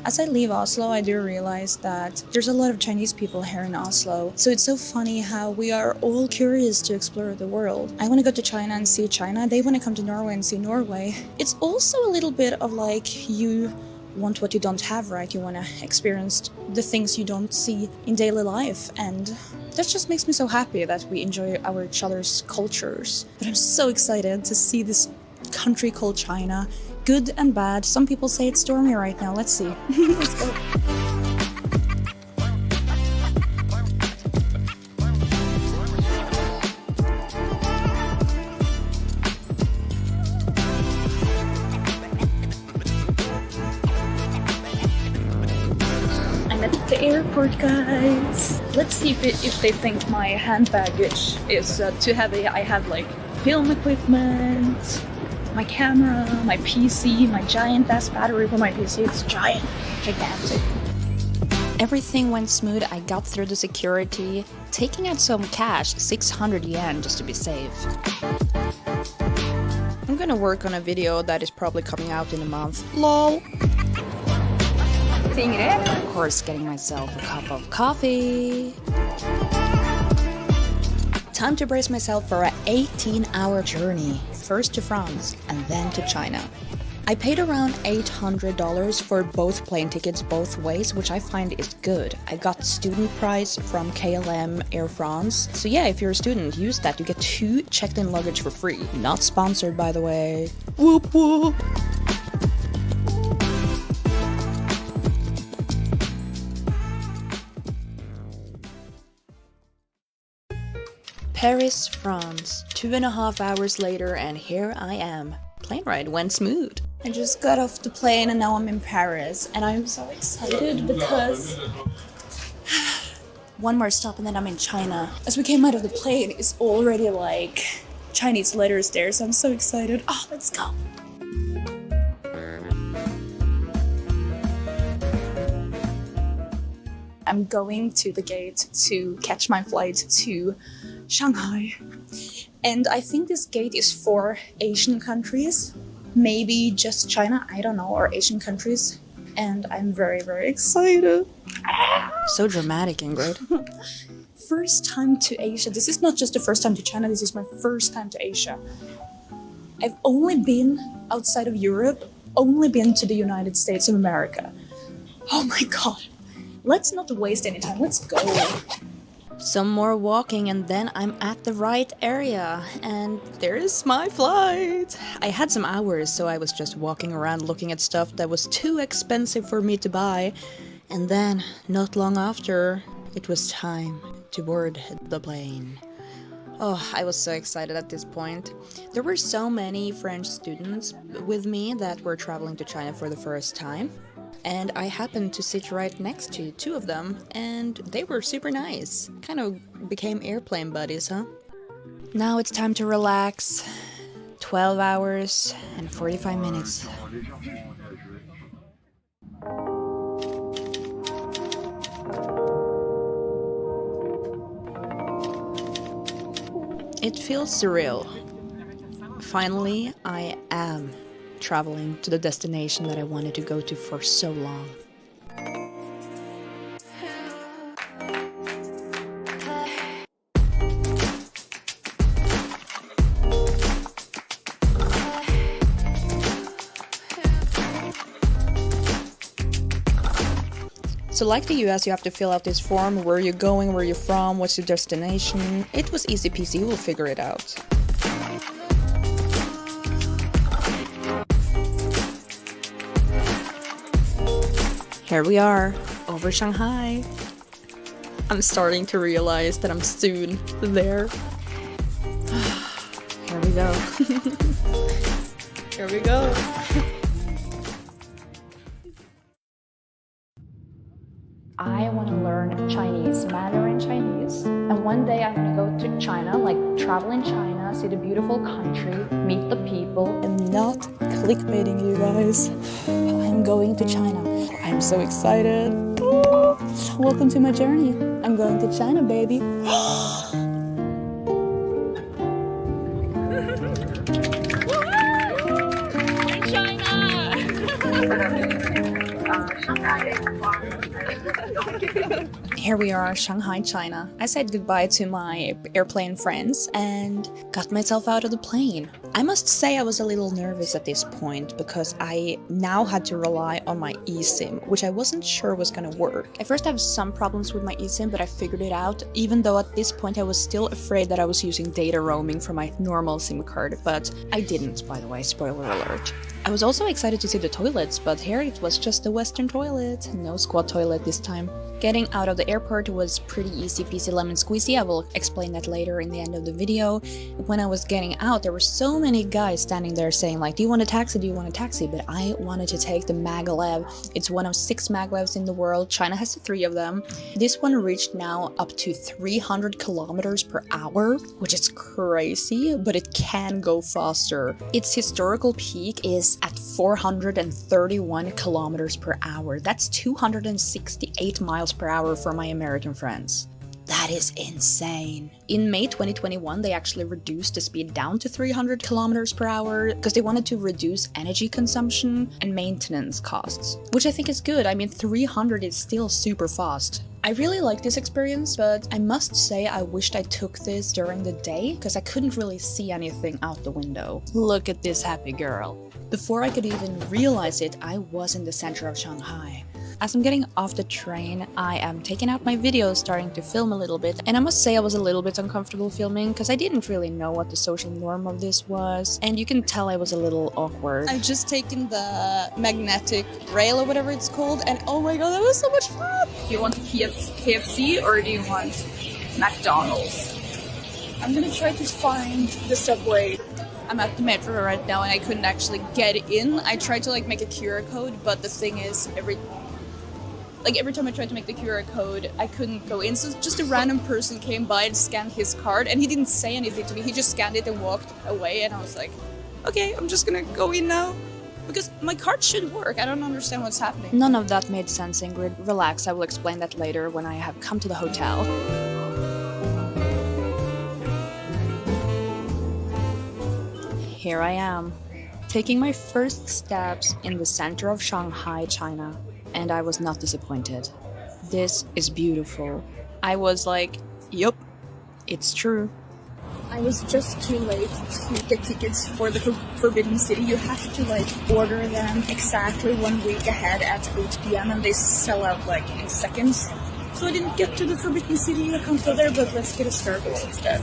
As I leave Oslo, I do realize that there's a lot of Chinese people here in Oslo. So it's so funny how we are all curious to explore the world. I want to go to China and see China. They want to come to Norway and see Norway. It's also a little bit of like you want what you don't have, right? You want to experience the things you don't see in daily life. And that just makes me so happy that we enjoy each other's cultures. But I'm so excited to see this country called China. Good and bad. Some people say it's stormy right now. Let's see. Let's go. I'm at the airport, guys. Let's see if they think my hand baggage is too heavy. I have like film equipment, my camera, my PC, my giant ass battery for my PC. It's gigantic. Everything went smooth. I got through the security, taking out some cash, 600 yen just to be safe. I'm gonna work on a video that is probably coming out in a month. LOL. Of course, getting myself a cup of coffee. Time to brace myself for an 18-hour journey. First to France and then to China. I paid around $800 for both plane tickets both ways, which I find is good. I got student price from KLM Air France. So yeah, if you're a student, use that. You get 2 checked-in luggage for free. Not sponsored, by the way. Whoop whoop. Paris, France. 2.5 hours later, and here I am. Plane ride went smooth. I just got off the plane and now I'm in Paris. And I'm so excited because one more stop and then I'm in China. As we came out of the plane, it's already like Chinese letters there, so I'm so excited. Oh, let's go. I'm going to the gate to catch my flight to Shanghai. And I think this gate is for Asian countries, maybe just China, I don't know, or Asian countries. And I'm very, very excited. So dramatic, Ingrid. First time to Asia. This is not just the first time to China, this is my first time to Asia. I've only been outside of Europe, only been to the United States of America. Oh my god. Let's not waste any time, let's go. Some more walking and then I'm at the right area. And there's my flight. I had some hours, so I was just walking around looking at stuff that was too expensive for me to buy. And then, not long after, it was time to board the plane. Oh, I was so excited at this point. There were so many French students with me that were traveling to China for the first time. And I happened to sit right next to 2 of them, and they were super nice. Kind of became airplane buddies, huh? Now it's time to relax. 12 hours and 45 minutes. It feels surreal. Finally, I am traveling to the destination that I wanted to go to for so long. So like the US, you have to fill out this form, where you're going, where you're from, what's your destination. It was easy peasy, we'll figure it out. Here we are, over Shanghai. I'm starting to realize that I'm soon there. Here we go. Here we go. I want to learn Chinese, Mandarin Chinese. And one day I'm going to go to China, like travel in China, see the beautiful country, meet the people. I'm not clickbaiting you guys. I'm going to China. I'm so excited. Welcome to my journey. I'm going to China, baby. Here we are, Shanghai, China. I said goodbye to my airplane friends and got myself out of the plane. I must say I was a little nervous at this point because I now had to rely on my eSIM, which I wasn't sure was gonna work. I first had some problems with my eSIM, but I figured it out, even though at this point I was still afraid that I was using data roaming for my normal SIM card, but I didn't, by the way, spoiler alert. I was also excited to see the toilets, but here it was just a Western toilet, no squat toilet this time. Getting out of the airport was pretty easy peasy lemon squeezy. I will explain that later in the end of the video. When I was getting out, there were so many guys standing there saying like, do you want a taxi, do you want a taxi? But I wanted to take the maglev. It's one of 6 maglevs in the world. China has 3 of them. This one reached now up to 300 kilometers per hour, which is crazy, but it can go faster. Its historical peak is at 431 kilometers per hour. That's 268 miles per hour for my American friends. That is insane. In May 2021, they actually reduced the speed down to 300 kilometers per hour because they wanted to reduce energy consumption and maintenance costs, which I think is good. I mean, 300 is still super fast. I really like this experience, but I must say I wished I took this during the day because I couldn't really see anything out the window. Look at this happy girl. Before I could even realize it, I was in the center of Shanghai. As I'm getting off the train, I am taking out my video, starting to film a little bit, and I must say I was a little bit uncomfortable filming because I didn't really know what the social norm of this was, and you can tell I was a little awkward. I've just taken the magnetic rail or whatever it's called, and oh my god, that was so much fun! Do you want KFC or do you want McDonald's? I'm gonna try to find the subway. I'm at the metro right now and I couldn't actually get in. I tried to like make a QR code, but the thing is every time I tried to make the QR code, I couldn't go in. So just a random person came by and scanned his card and he didn't say anything to me. He just scanned it and walked away and I was like, okay, I'm just gonna go in now. Because my card should work. I don't understand what's happening. None of that made sense, Ingrid. Relax, I will explain that later when I have come to the hotel. Here I am, taking my first steps in the center of Shanghai, China, and I was not disappointed. This is beautiful. I was like, yup, it's true. I was just too late to get tickets for the Forbidden City. You have to like order them exactly 1 week ahead at 8 p.m. and they sell out like in seconds. So I didn't get to the Forbidden City. I can't go there, but let's get a Starbucks instead.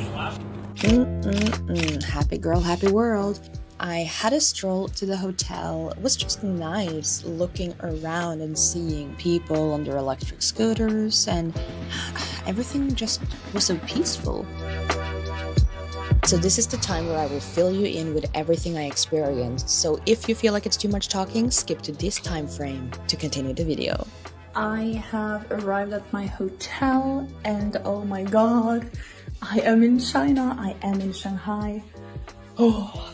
Happy girl, happy world. I had a stroll to the hotel. It was just nice looking around and seeing people on their electric scooters, and everything just was so peaceful. So this is the time where I will fill you in with everything I experienced. So if you feel like it's too much talking, skip to this time frame to continue the video. I have arrived at my hotel and oh my god, I am in China, I am in Shanghai. Oh,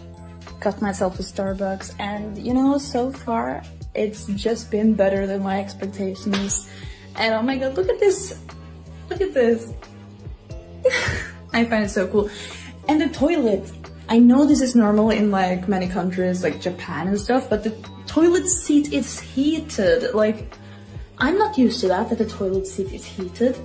got myself a Starbucks and you know, so far it's just been better than my expectations. And oh my god, look at this. Look at this. I find it so cool. And the toilet. I know this is normal in like many countries like Japan and stuff, but the toilet seat is heated. Like, I'm not used to that the toilet seat is heated.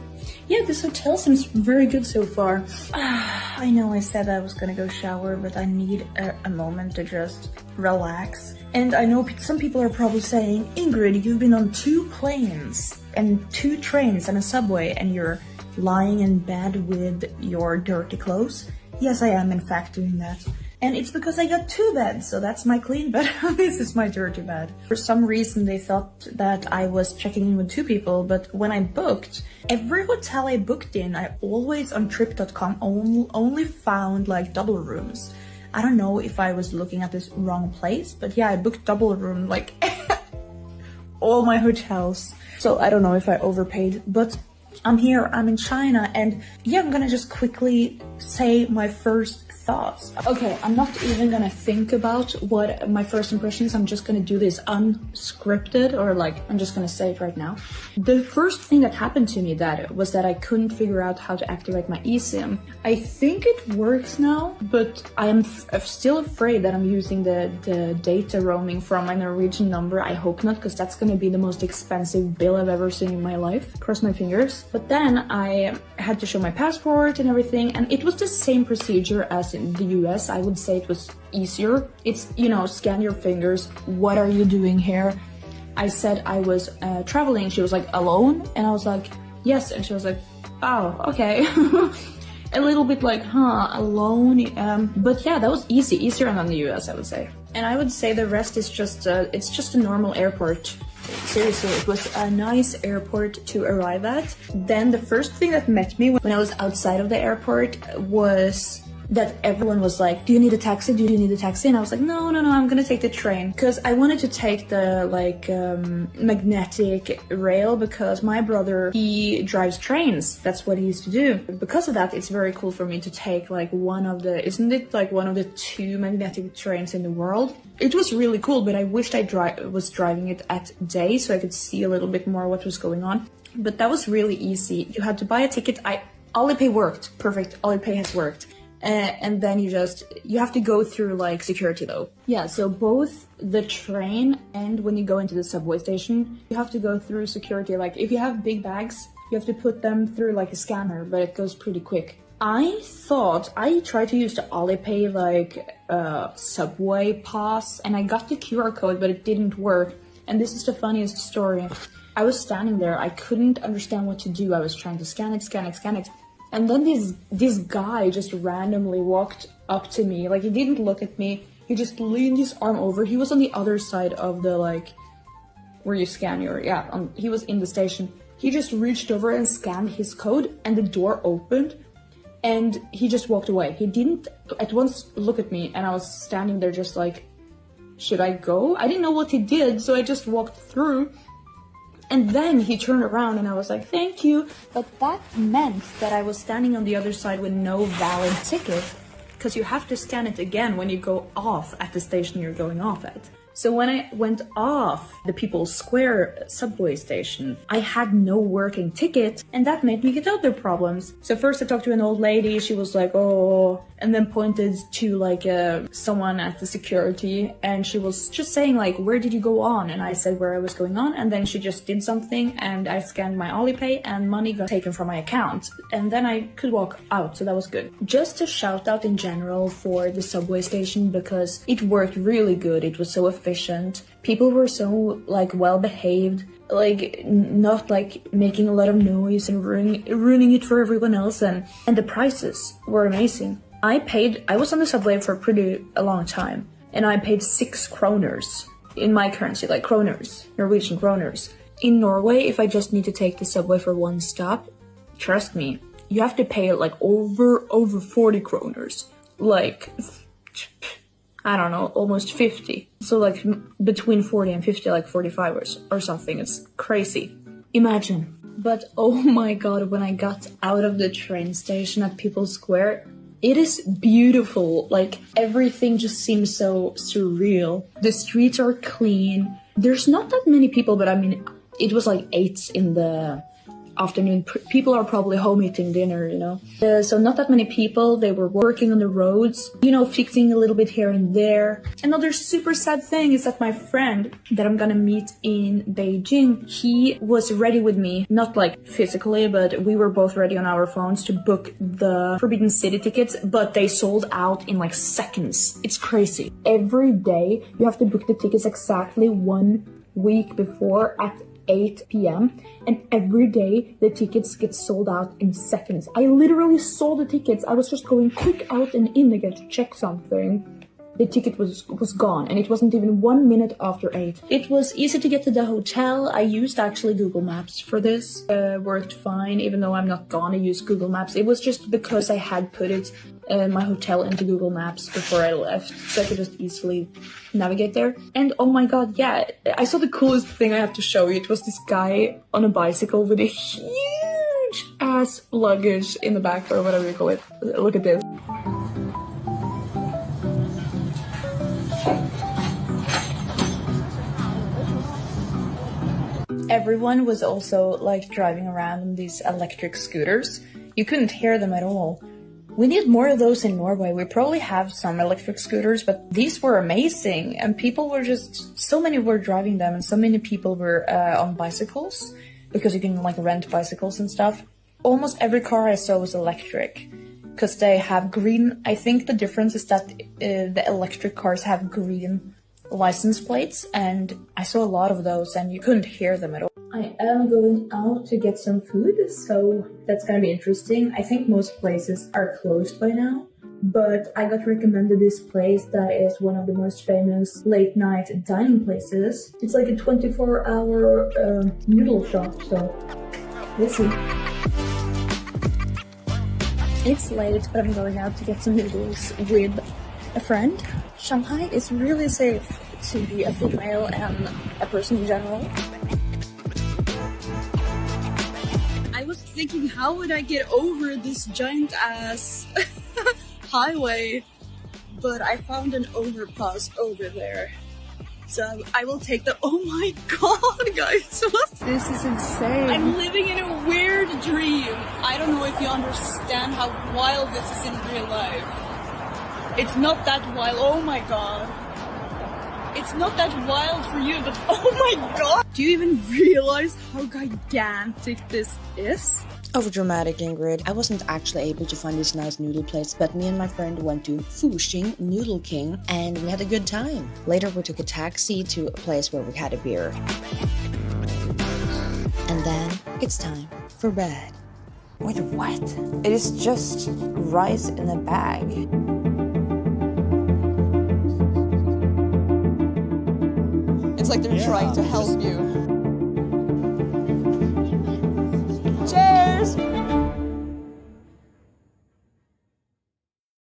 Yeah, this hotel seems very good so far. I know I said I was gonna go shower, but I need a moment to just relax. And I know some people are probably saying, Ingrid, you've been on 2 planes and 2 trains and a subway and you're lying in bed with your dirty clothes. Yes, I am in fact doing that. And it's because I got 2 beds, so that's my clean bed. This is my dirty bed. For some reason, they thought that I was checking in with 2 people, but when I booked, every hotel I booked in, I always on trip.com only found like double rooms. I don't know if I was looking at this wrong place, but yeah, I booked double room like all my hotels. So I don't know if I overpaid, but I'm here, I'm in China, and yeah, I'm gonna just quickly say my first thoughts. Okay, I'm not even gonna think about what my first impression is. I'm just gonna do this unscripted, or like, I'm just gonna say it right now. The first thing that happened to me was that I couldn't figure out how to activate my eSIM. I think it works now, but I am still afraid that I'm using the data roaming from my Norwegian number. I hope not, because that's gonna be the most expensive bill I've ever seen in my life. Cross my fingers. But then I had to show my passport and everything, and it was the same procedure as in the US. I would say it was easier. It's, you know, scan your fingers. What are you doing here? I said I was traveling. She was like, alone? And I was like, yes. And she was like, oh, okay. A little bit like, alone. But yeah, that was easier than the US, I would say. And I would say the rest is just, it's just a normal airport. Seriously, it was a nice airport to arrive at. Then the first thing that met me when I was outside of the airport was that everyone was like, do you need a taxi? Do you need a taxi? And I was like, no, I'm gonna take the train. Because I wanted to take the magnetic rail, because my brother, he drives trains. That's what he used to do. Because of that, it's very cool for me to take like one of the 2 magnetic trains in the world. It was really cool, but I wished I was driving it at day so I could see a little bit more what was going on. But that was really easy. You had to buy a ticket. Alipay worked. Perfect. Alipay has worked. And then you have to go through like security though. Yeah, so both the train and when you go into the subway station, you have to go through security. Like if you have big bags, you have to put them through like a scanner, but it goes pretty quick. I tried to use the Alipay subway pass, and I got the QR code, but it didn't work. And this is the funniest story. I was standing there, I couldn't understand what to do. I was trying to scan it. And then this guy just randomly walked up to me. Like, he didn't look at me. He just leaned his arm over. He was on the other side of the, where you scan he was in the station. He just reached over and scanned his code, and the door opened, and he just walked away. He didn't at once look at me, and I was standing there just like, should I go? I didn't know what he did, so I just walked through. And then he turned around and I was like, thank you. But that meant that I was standing on the other side with no valid ticket, because you have to scan it again when you go off at the station you're going off at. So when I went off the People's Square subway station, I had no working ticket, and that made me get other problems. So first I talked to an old lady, she was like, oh, and then pointed to someone at the security, and she was just saying like, where did you go on? And I said where I was going on, and then she just did something, and I scanned my Alipay, and money got taken from my account, and then I could walk out, so that was good. Just a shout out in general for the subway station, because it worked really good. It was so efficient. People were so well behaved, not making a lot of noise and ruining it for everyone else, and the prices were amazing. I was on the subway for a long time, and I paid 6 kroners in my currency, like kroners, Norwegian kroners. In Norway, if I just need to take the subway for one stop, trust me, you have to pay over 40 kroners. I don't know, almost 50. So between 40 and 50, 45 or something. It's crazy. Imagine. But oh my god, when I got out of the train station at People's Square, it is beautiful. Everything just seems so surreal. The streets are clean. There's not that many people, but I mean, it was 8 in the afternoon. People are probably home eating dinner, so not that many people. They were working on the roads, fixing a little bit here and there. Another super sad thing is that my friend that I'm gonna meet in Beijing, he was ready with me, not physically, but we were both ready on our phones to book the Forbidden City tickets, but they sold out in seconds. It's crazy. Every day you have to book the tickets exactly 1 week before at 8 p.m. and every day the tickets get sold out in seconds. I literally saw the tickets. I was just going quick out and in again to check something. The ticket was gone, and it wasn't even 1 minute after 8. It was easy to get to the hotel. I used actually Google Maps for this. Worked fine, even though I'm not gonna use Google Maps. It was just because I had put my hotel into Google Maps before I left, so I could just easily navigate there. And oh my god, yeah, I saw the coolest thing I have to show you. It was this guy on a bicycle with a huge ass luggage in the back, or whatever you call it. Look at this. Everyone was also like driving around in these electric scooters. You couldn't hear them at all. We need more of those in Norway. We probably have some electric scooters, but these were amazing, and people were just, so many were driving them, and so many people were on bicycles, because you can like rent bicycles and stuff. Almost every car I saw was electric, because they have green. I think the difference is that the electric cars have green license plates, and I saw a lot of those, and you couldn't hear them at all. I am going out to get some food, so that's gonna be interesting. I think most places are closed by now, but I got recommended this place that is one of the most famous late night dining places. It's like a 24-hour noodle shop, so we'll see. It's late, but I'm going out to get some noodles with a friend. Shanghai is really safe to be a female and a person in general. I was thinking, how would I get over this giant ass highway? But I found an overpass over there. So I will take the— oh my god, guys! This is insane. I'm living in a weird dream. I don't know if you understand how wild this is in real life. It's not that wild. Oh my god. It's not that wild for you, but oh my god! Do you even realize how gigantic this is? Overdramatic, Ingrid. I wasn't actually able to find this nice noodle place, but me and my friend went to Fuxing Noodle King and we had a good time. Later we took a taxi to a place where we had a beer. And then it's time for bed. Wait, what? It is just rice in a bag. It's like they're trying to help you.